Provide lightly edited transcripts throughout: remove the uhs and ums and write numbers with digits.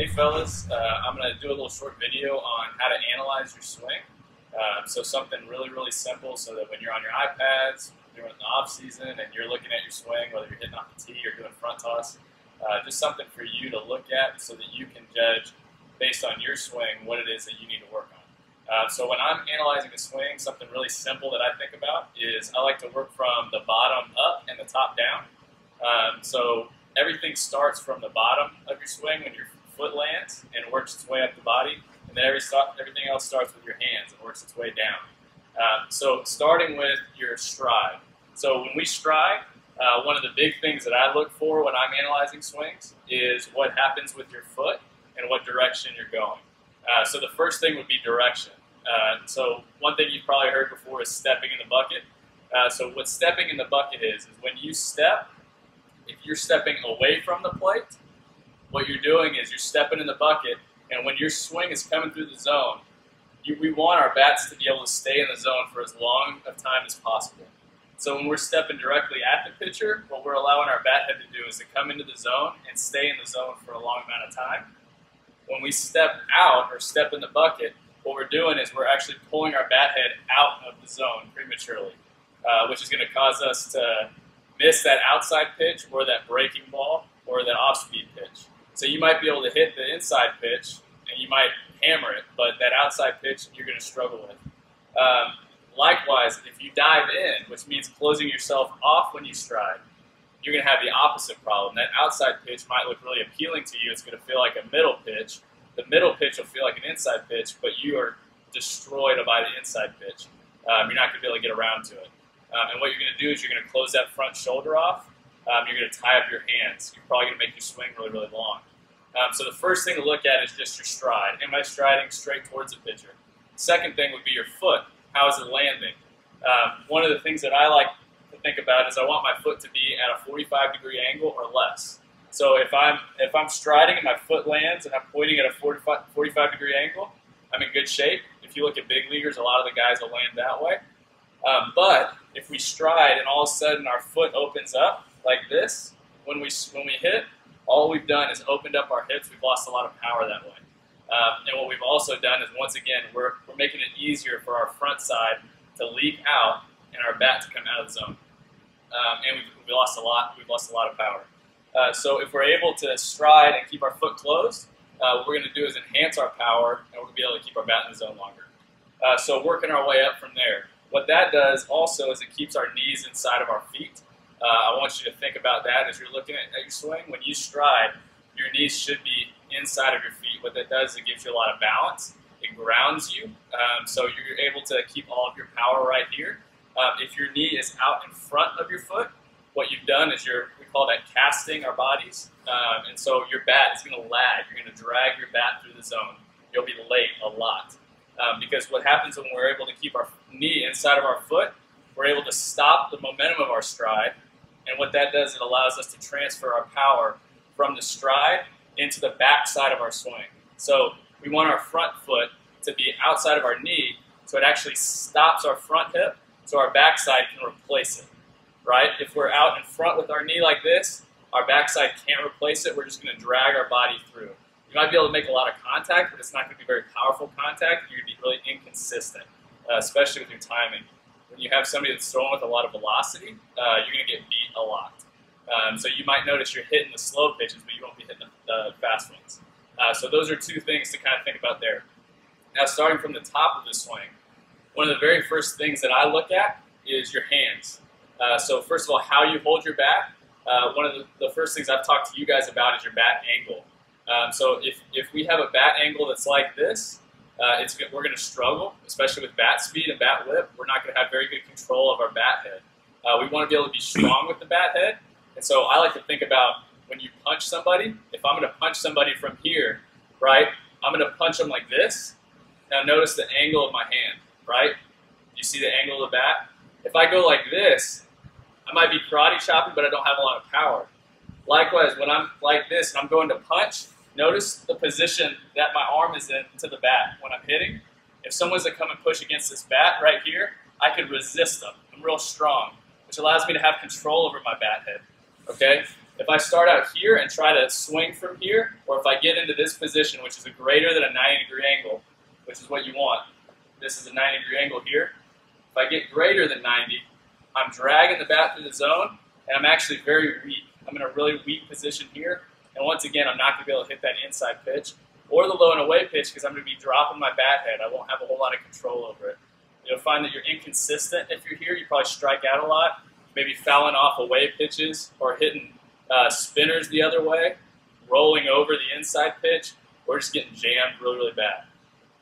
Hey fellas, I'm going to do a little short video on how to analyze your swing. So something really simple so that when you're on your iPads, during the off season, and you're looking at your swing, whether you're hitting off the tee or doing front toss, just something for you to look at so that you can judge based on your swing what it is that you need to work on. So when I'm analyzing a swing, something really simple that I think about is I like to work from the bottom up and the top down. So everything starts from the bottom of your swing when your foot lands and works its way up the body, and then everything else starts with your hands and works its way down. So starting with your stride. So when we stride, one of the big things that I look for when I'm analyzing swings is what happens with your foot and what direction you're going. So the first thing would be direction. So one thing you've probably heard before is stepping in the bucket. So what stepping in the bucket is when you step, if you're stepping away from the plate, what you're doing is you're stepping in the bucket, and when your swing is coming through the zone, we want our bats to be able to stay in the zone for as long of time as possible. So when we're stepping directly at the pitcher, what we're allowing our bat head to do is to come into the zone and stay in the zone for a long amount of time. When we step out or step in the bucket, what we're doing is we're actually pulling our bat head out of the zone prematurely, which is going to cause us to miss that outside pitch or that breaking ball or that off-speed pitch. So you might be able to hit the inside pitch and you might hammer it, but that outside pitch you're going to struggle with. Likewise, if you dive in, which means closing yourself off when you stride, you're going to have the opposite problem. That outside pitch might look really appealing to you. It's going to feel like a middle pitch. The middle pitch will feel like an inside pitch, but you are destroyed by the inside pitch. You're not going to be able to get around to it. And what you're going to do is you're going to close that front shoulder off. You're going to tie up your hands. You're probably going to make your swing really long. So the first thing to look at is just your stride. Am I striding straight towards the pitcher? Second thing would be your foot. How is it landing? One of the things that I like to think about is I want my foot to be at a 45-degree angle or less. So if I'm striding and my foot lands and I'm pointing at a 45-degree angle, I'm in good shape. If you look at big leaguers, a lot of the guys will land that way. But if we stride and all of a sudden our foot opens up like this, when we hit, all we've done is opened up our hips. We've lost a lot of power that way. And what we've also done is, once again, we're making it easier for our front side to leak out and our bat to come out of the zone. And we've lost a lot. We've lost a lot of power. So if we're able to stride and keep our foot closed, what we're going to do is enhance our power, and we're going to be able to keep our bat in the zone longer. So working our way up from there. What that does also is it keeps our knees inside of our feet. I want you to think about that as you're looking at your swing. When you stride, your knees should be inside of your feet. What that does is it gives you a lot of balance. It grounds you, so you're able to keep all of your power right here. If your knee is out in front of your foot, what you've done is we call that casting our bodies, and so your bat is going to lag. You're going to drag your bat through the zone. You'll be late a lot. Because what happens when we're able to keep our knee inside of our foot, we're able to stop the momentum of our stride, and what that does, it allows us to transfer our power from the stride into the back side of our swing. So we want our front foot to be outside of our knee, so it actually stops our front hip, so our backside can replace it, right? If we're out in front with our knee like this, our backside can't replace it. We're just going to drag our body through. You might be able to make a lot of contact, but it's not going to be very powerful contact. You're going to be really inconsistent, especially with your timing. When you have somebody that's throwing with a lot of velocity, you're going to get beat a lot. So you might notice you're hitting the slow pitches, but you won't be hitting the fast ones. So those are two things to kind of think about there. Now, starting from the top of the swing, one of the very first things that I look at is your hands. So first of all, how you hold your bat. One of the first things I've talked to you guys about is your bat angle. So if we have a bat angle that's like this, we're going to struggle, especially with bat speed and bat whip. We're not going to have very good control of our bat head. We want to be able to be strong with the bat head. And so I like to think about when you punch somebody, if I'm going to punch somebody from here, right, I'm going to punch them like this. Now notice the angle of my hand, right? You see the angle of the bat? If I go like this, I might be karate chopping, but I don't have a lot of power. Likewise, when I'm like this and I'm going to punch, notice the position that my arm is in to the bat when I'm hitting. If someone's to come and push against this bat right here, I could resist them. I'm real strong, which allows me to have control over my bat head. Okay? If I start out here and try to swing from here, or if I get into this position, which is a greater than a 90-degree angle, which is what you want, this is a 90-degree angle here. If I get greater than 90, I'm dragging the bat through the zone, and I'm actually very weak. I'm in a really weak position here, and once again, I'm not going to be able to hit that inside pitch or the low and away pitch because I'm going to be dropping my bat head. I won't have a whole lot of control over it. You'll find that you're inconsistent if you're here. You probably strike out a lot, maybe fouling off away pitches or hitting spinners the other way, rolling over the inside pitch, or just getting jammed really, really bad.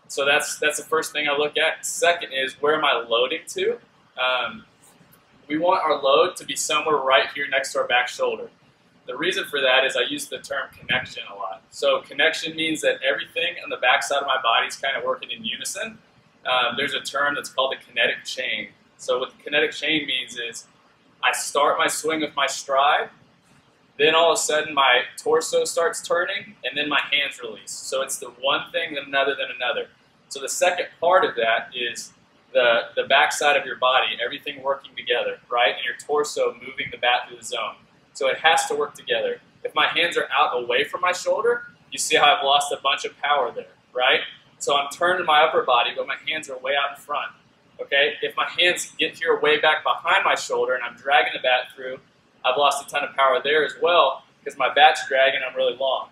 So that's the first thing I look at. Second is, where am I loading to? We want our load to be somewhere right here next to our back shoulder. The reason for that is I use the term connection a lot. So connection means that everything on the back side of my body is kind of working in unison. There's a term that's called the kinetic chain. So what the kinetic chain means is I start my swing with my stride, then all of a sudden my torso starts turning, and then my hands release. So it's the one thing, then another, then another. So the second part of that is the back side of your body, everything working together, right? And your torso moving the bat through the zone. So it has to work together. If my hands are out away from my shoulder, you see how I've lost a bunch of power there, right? So I'm turning my upper body, but my hands are way out in front, okay? If my hands get here way back behind my shoulder and I'm dragging the bat through, I've lost a ton of power there as well because my bat's dragging, I'm really long.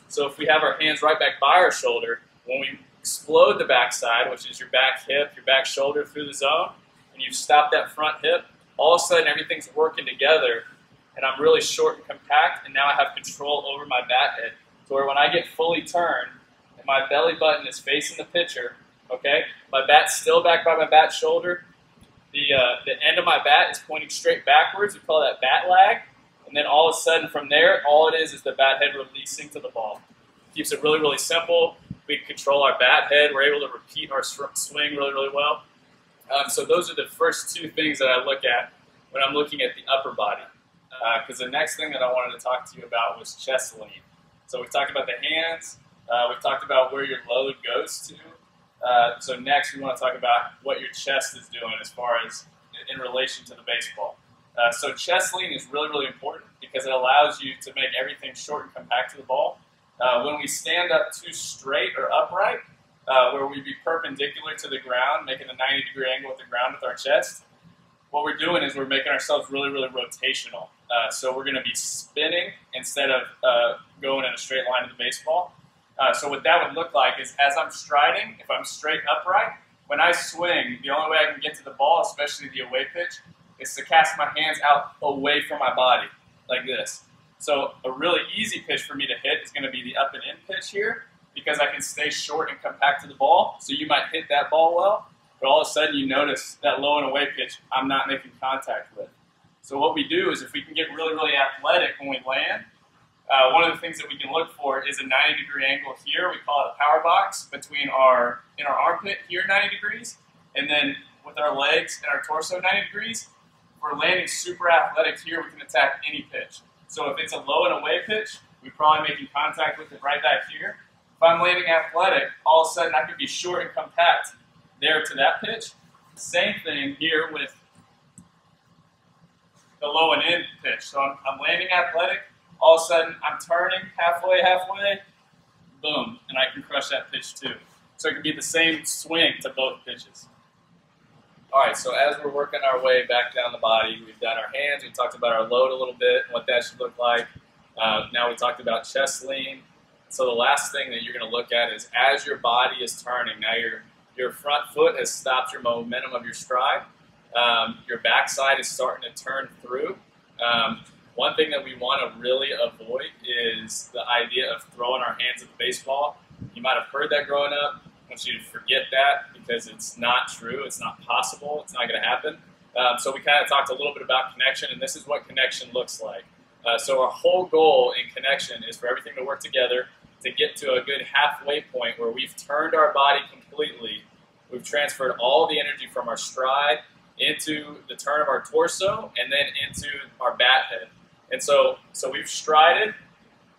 So if we have our hands right back by our shoulder, when we explode the backside, which is your back hip, your back shoulder through the zone, and you stop that front hip, all of a sudden everything's working together, and I'm really short and compact, and now I have control over my bat head. So where when I get fully turned, and my belly button is facing the pitcher, okay, my bat's still back by my bat shoulder, the end of my bat is pointing straight backwards. We call that bat lag. And then all of a sudden from there, all it is the bat head releasing to the ball. Keeps it really, really simple. We can control our bat head. We're able to repeat our swing really, really well. So those are the first two things that I look at when I'm looking at the upper body. Because the next thing that I wanted to talk to you about was chest lean. So we've talked about the hands. We've talked about where your load goes to. So next we want to talk about what your chest is doing as far as in relation to the baseball. So chest lean is really, really important because it allows you to make everything short and compact to the ball. When we stand up too straight or upright, where we be perpendicular to the ground, making a 90-degree angle with the ground with our chest, what we're doing is we're making ourselves really, really rotational. So we're going to be spinning instead of going in a straight line to the baseball. So what that would look like is as I'm striding, if I'm straight upright, when I swing, the only way I can get to the ball, especially the away pitch, is to cast my hands out away from my body, like this. So a really easy pitch for me to hit is going to be the up and in pitch here, because I can stay short and compact to the ball. So you might hit that ball well, but all of a sudden you notice that low and away pitch I'm not making contact with. So what we do is if we can get really, really athletic when we land, one of the things that we can look for is a 90-degree angle here. We call it a power box between in our armpit here 90 degrees, and then with our legs and our torso 90 degrees. If we're landing super athletic here, we can attack any pitch. So if it's a low and away pitch, we're probably making contact with it right back here. If I'm landing athletic, all of a sudden I could be short and compact there to that pitch. Same thing here with the low and in pitch. So I'm landing athletic. All of a sudden, I'm turning halfway, boom, and I can crush that pitch too. So it can be the same swing to both pitches. All right, so as we're working our way back down the body, we've done our hands, we talked about our load a little bit, and what that should look like. Now we talked about chest lean. So the last thing that you're going to look at is as your body is turning, now your front foot has stopped your momentum of your stride. Your backside is starting to turn through. One thing that we want to really avoid is the idea of throwing our hands at the baseball. You might have heard that growing up. I want you to forget that because it's not true. It's not possible. It's not going to happen. So we kind of talked a little bit about connection, and this is what connection looks like. So our whole goal in connection is for everything to work together to get to a good halfway point where we've turned our body completely. We've transferred all the energy from our stride into the turn of our torso and then into our bat head. And so we've strided,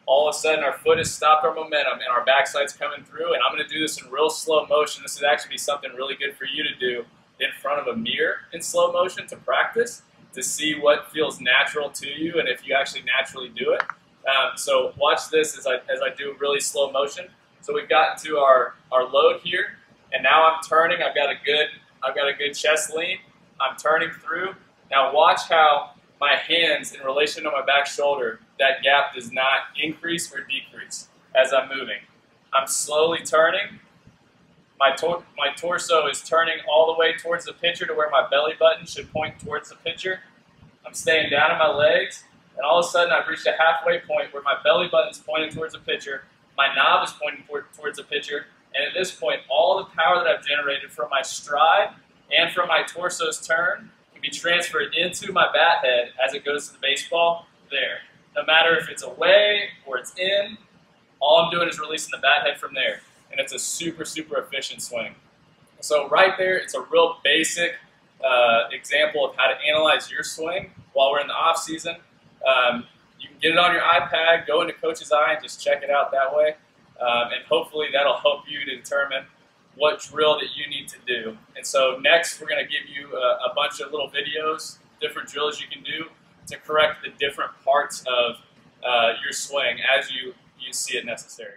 all of a sudden our foot has stopped our momentum and our backside's coming through, and I'm going to do this in real slow motion. This would actually be something really good for you to do in front of a mirror in slow motion to practice, to see what feels natural to you and if you actually naturally do it. So watch this as I do really slow motion. So we've gotten to our load here, and now I'm turning. I've got a good chest lean. I'm turning through. Now watch how my hands in relation to my back shoulder, that gap does not increase or decrease as I'm moving. I'm slowly turning. My torso is turning all the way towards the pitcher to where my belly button should point towards the pitcher. I'm staying down on my legs, and all of a sudden I've reached a halfway point where my belly button is pointing towards the pitcher, my knob is pointing towards the pitcher, and at this point all the power that I've generated from my stride and from my torso's turn can be transferred into my bat head as it goes to the baseball there. No matter if it's away or it's in, all I'm doing is releasing the bat head from there. And it's a super, super efficient swing. So right there, it's a real basic example of how to analyze your swing while we're in the off season. You can get it on your iPad, go into Coach's Eye, and just check it out that way. And hopefully that'll help you to determine what drill that you need to do. And so next, we're going to give you a bunch of little videos, different drills you can do to correct the different parts of your swing as you see it necessary.